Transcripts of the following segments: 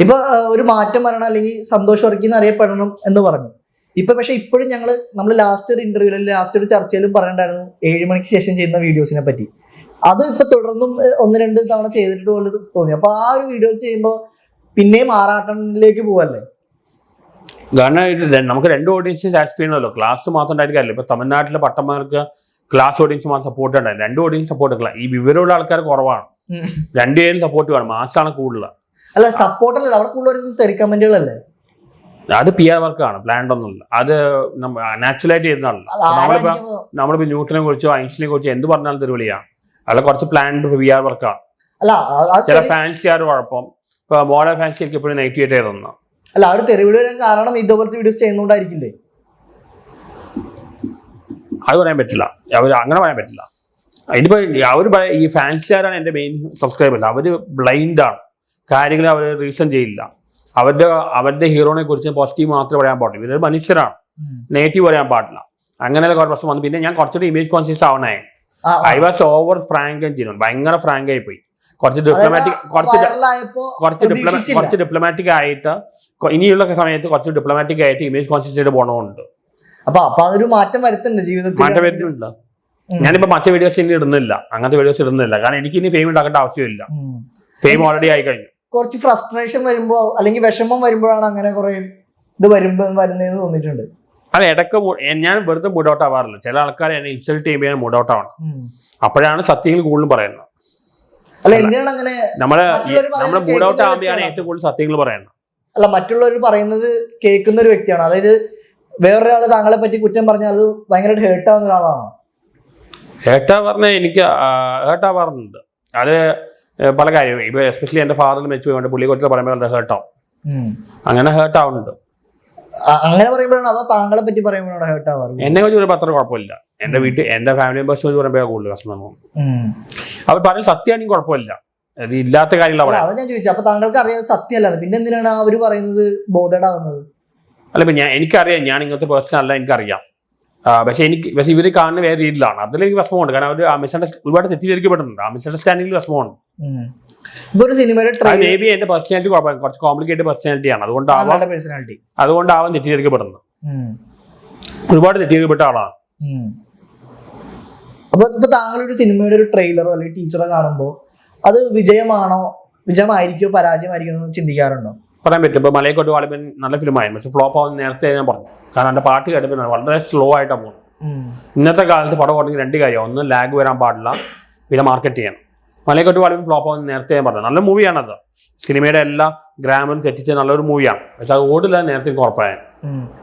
ഇപ്പൊ ഒരു മാറ്റം വരണം അല്ലെങ്കിൽ സന്തോഷ് വർക്കി അറിയപ്പെടണം എന്ന് പറഞ്ഞു. ഇപ്പൊ പക്ഷെ ഇപ്പോഴും നമ്മൾ ലാസ്റ്റ് ഒരു ഇന്റർവ്യൂലും ലാസ്റ്റ് ഒരു ചർച്ചയിലും പറയണ്ടായിരുന്നു 7 മണിക്ക് ശേഷം ചെയ്യുന്ന വീഡിയോസിനെ പറ്റി. അത് ഇപ്പൊ തുടർന്നും 1-2 തവണ ചെയ്തിട്ട് പോലെ തോന്നി. അപ്പൊ ആ ഒരു വീഡിയോസ് ചെയ്യുമ്പോൾ പിന്നെയും ആറാട്ടനിലേക്ക് പോവല്ലേ? കാരണം നമുക്ക് 2 ഓഡിയൻസ് സാറ്റിസ്ഫൈ ചെയ്യണമല്ലോ. ക്ലാസ് മാത്രം ഉണ്ടായിരിക്കില്ല. ഇപ്പൊ തമിഴ്നാട്ടിലെ പട്ടന്മാർക്ക് ക്ലാസ് ഓഡിയൻസ് മാത്രം സപ്പോർട്ട് ഉണ്ടായി, 2 ഓഡിയൻസ് സപ്പോർട്ട് എടുക്കില്ല. ഈ വിവരമുള്ള ആൾക്കാർ കുറവാണ്, 2 പേരും സപ്പോർട്ട് വേണം, മാസാണ് കൂടുതൽ. അല്ല സപ്പോർട്ടല്ല, അവിടെ കൂടുതൽ തെറിക്കമന്റുകളല്ലേ? അത് PR വർക്കാണ്, പ്ലാൻഡ് ഒന്നുമില്ല. അത് നാച്ചുറലായിട്ട് ചെയ്യുന്നതാണ്. നമ്മളിപ്പോ ന്യൂട്ടനെ കുറിച്ചോ ഐൻസ്റ്റീനെ കുറിച്ചോ എന്ത് പറഞ്ഞാലും തെരുവിളിയാണ്. അല്ല കുറച്ച് പ്ലാൻഡ് PR വർക്കാണ്. ചില ഫാൻസിയാർ കുഴപ്പം. ഇപ്പൊ മോഡൽ ഫാൻസിക്ക് എപ്പോഴും നെഗറ്റീവ് ആയിട്ട് തോന്നുന്നു. അല്ല അവർ തെരുവിളി വരാൻ കാരണം ഇതുപോലത്തെ വീഡിയോസ് ചെയ്യുന്നോണ്ടായിരിക്കില്ലേ? അത് പറയാൻ പറ്റില്ല, അങ്ങനെ പറയാൻ പറ്റില്ല. ഇതിപ്പോ ഈ ഫാൻസിയാരാണ് എന്റെ മെയിൻ സബ്സ്ക്രൈബേഴ്സ്. അവര് ബ്ലൈൻഡാണ്, കാര്യങ്ങൾ അവർ റീസൺ ചെയ്യില്ല. അവരുടെ ഹീറോനെ കുറിച്ച് പോസിറ്റീവ് മാത്രമേ പറയാൻ പാടില്ല. ഇവരൊരു മനുഷ്യരാണ്, നെഗറ്റീവ് പറയാൻ പാടില്ല. അങ്ങനെയുള്ള കുറച്ച് പ്രശ്നം വന്നു. പിന്നെ ഞാൻ കുറച്ചുകൂടി ഇമേജ് കോൺഷ്യസ് ആവണേ. I was over frank and genuine. ഭയങ്കര ഫ്രാങ്ക് ആയി പോയി. കുറച്ച് ഡിപ്ലോമാറ്റിക് ആയിട്ട് ഇനിയുള്ള സമയത്ത് കുറച്ച് ഡിപ്ലോമാറ്റിക് ആയിട്ട് ഇമേജ് കോൺഷ്യസ് ആയിട്ട് പോകണമുണ്ട്. അപ്പൊ അതൊരു മാറ്റം വരുത്തുന്നുണ്ട് ജീവിതത്തിൽ. മാറ്റം വരുത്തുന്നില്ല. ഞാനിപ്പോ മറ്റേ വീഡിയോസ് ഇനി ഇടുന്നില്ല, അങ്ങനത്തെ വീഡിയോസ് ഇടുന്നില്ല. കാരണം എനിക്ക് ഇനി ഫെയിം ഉണ്ടാക്കേണ്ട ആവശ്യമില്ല. ഫെയിം ഓൾറെഡി ആയി കഴിഞ്ഞു. കുറച്ച് ഫ്രസ്ട്രേഷൻ വരുമ്പോ അല്ലെങ്കിൽ വിഷമം വരുമ്പോഴാണ് അങ്ങനെ കുറെ ഇത് വരുന്നതെന്ന് തോന്നിയിട്ടുണ്ട്. അല്ല, ഇടയ്ക്ക് ഞാൻ വെറുതെ മൂഡ് ഔട്ട് ആവാറില്ല. ചില ആൾക്കാർ എന്നെ ഇൻസൾട്ട് ചെയ്യുമ്പോൾ ഞാൻ മൂഡ് ഔട്ട് ആവണം. അപ്പോഴാണ് സത്യങ്ങൾ കൂടുതലും പറയുന്നത്. അല്ല എന്തിനാണ് അങ്ങനെ നമ്മള് മൂഡ് ഔട്ട് ആവുമ്പോഴാണ് ഏറ്റവും കൂടുതൽ സത്യങ്ങൾ പറയുന്നത്. അല്ല മറ്റുള്ളവർ പറയുന്നത് കേൾക്കുന്ന ഒരു വ്യക്തിയാണ്. അതായത് വേറൊരാള് താങ്കളെ പറ്റി കുറ്റം പറഞ്ഞാൽ അത് ഭയങ്കരമായിട്ട് ഹേർട്ടാവുന്ന ഒരാളാണ്. എനിക്ക് ഹേർട്ടാവാറുണ്ട്. അത് പല കാര്യവും. ഇപ്പൊ എസ്പെഷ്യലി എന്റെ ഫാദറിൽ വെച്ച് പോയിട്ട് പുള്ളിയെ കുറിച്ച് പറയുമ്പോൾ വളരെ ഹേർട്ടാവും. അങ്ങനെ ഹേർട്ടാവുന്നുണ്ട്. അങ്ങനെ പറയുമ്പോഴാണ് അതോ താങ്കളെ പറ്റി പറയുമ്പോഴാണ് ഹേർട്ടാവാറ്? എന്നെ കുറിച്ച് ഒരു പത്ര കുഴപ്പമില്ല. എന്റെ വീട്ടിൽ എന്റെ ഫാമിലി മെമ്പേഴ്സ് കുറിച്ച് പറയുമ്പോൾ കൂടുതൽ പ്രശ്നം. അവർ പറയുന്നത് സത്യമാണെങ്കിൽ കുഴപ്പമില്ല, അത് ഇല്ലാത്ത കാര്യങ്ങളാണ്. അതാ ഞാൻ ചോദിച്ചു. അപ്പൊ താങ്കൾക്ക് അറിയാതെ സത്യമല്ലാതെ പിന്നെ എന്തിനാണ് അവര് പറയുന്നത് ബോധേഡാവുന്നത്? അല്ല, ഇപ്പൊ എനിക്കറിയാം ഞാൻ ഇങ്ങനത്തെ പേഴ്സൺ അല്ല, എനിക്കറിയാം. പക്ഷെ ഇവര് കാണുന്ന വേറെ രീതിയിലാണ്. അതിലെനിക്ക് വിഷമമുണ്ട്. കാരണം അവർ ഒരുപാട് തെറ്റിദ്ധരിക്കപ്പെടുന്നുണ്ട്. മിസ്അണ്ടർസ്റ്റാൻഡിംഗിൽ വിഷമമുണ്ട്. മേ ബി എന്റെ പേഴ്സണാലിറ്റി കുറച്ച് കോംപ്ലിക്കേറ്റഡ് പേഴ്സണാലിറ്റിയാണ്. അതുകൊണ്ടാവാൻ തെറ്റിദ്ധരിക്കപ്പെടുന്നത്. ഒരുപാട് തെറ്റിദ്ധരിക്കപ്പെട്ട ആളാണ്. അപ്പൊ ഇപ്പൊ താങ്കളൊരു സിനിമയുടെ ഒരു ട്രെയിലറോ അല്ലെങ്കിൽ ടീച്ചറോ കാണുമ്പോ അത് വിജയമായിരിക്കോ പരാജയമായിരിക്കോ എന്ന് ചിന്തിക്കാറുണ്ടോ? പറയാൻ പറ്റും. ഇപ്പൊ മലയക്കോട്ട് വാളിബൻ നല്ല ഫിലിമായിരുന്നു, പക്ഷെ ഫ്ലോപ്പ് ആവുന്ന നേരത്തെ ഞാൻ പറഞ്ഞു. കാരണം എന്റെ പാട്ട് കേട്ടപ്പോൾ വളരെ സ്ലോ ആയിട്ടാണ് പോകുന്നത്. ഇന്നത്തെ കാലത്ത് പടം ഓടണമെങ്കിൽ 2 കാര്യം: ഒന്ന് ലാഗ് വരാൻ പാടില്ല, പിന്നെ മാർക്കറ്റ് ചെയ്യണം. മലയക്കോട്ട് വാളിബൻ ഫ്ലോപ്പ് ആവുന്ന നേരത്തെ ഞാൻ പറഞ്ഞു. നല്ല മൂവിയാണത്, സിനിമയുടെ എല്ലാ ഗ്രാമറും തെറ്റിച്ച നല്ലൊരു മൂവിയാണ്. പക്ഷെ അത് ഓടില്ല, നേരത്തെ ഉറപ്പായാണ്.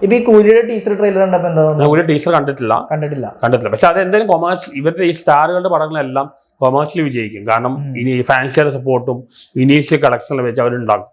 ഇപ്പൊ ഈ കൂലിയുടെ ടീച്ചർ ട്രെയിലർ കണ്ടപ്പോ എന്താ? കൂലിയുടെ ടീച്ചർ കണ്ടിട്ടില്ല. പക്ഷെ അത് എന്തായാലും ഇവരുടെ ഈ സ്റ്റാറുകളുടെ പടങ്ങളെല്ലാം കൊമേഴ്സ്യലി വിജയിക്കും. കാരണം ഇനി ഫാൻസിയുടെ സപ്പോർട്ടും ഇനീഷ്യൽ കളക്ഷനിൽ വെച്ച് അവരുണ്ടാകും.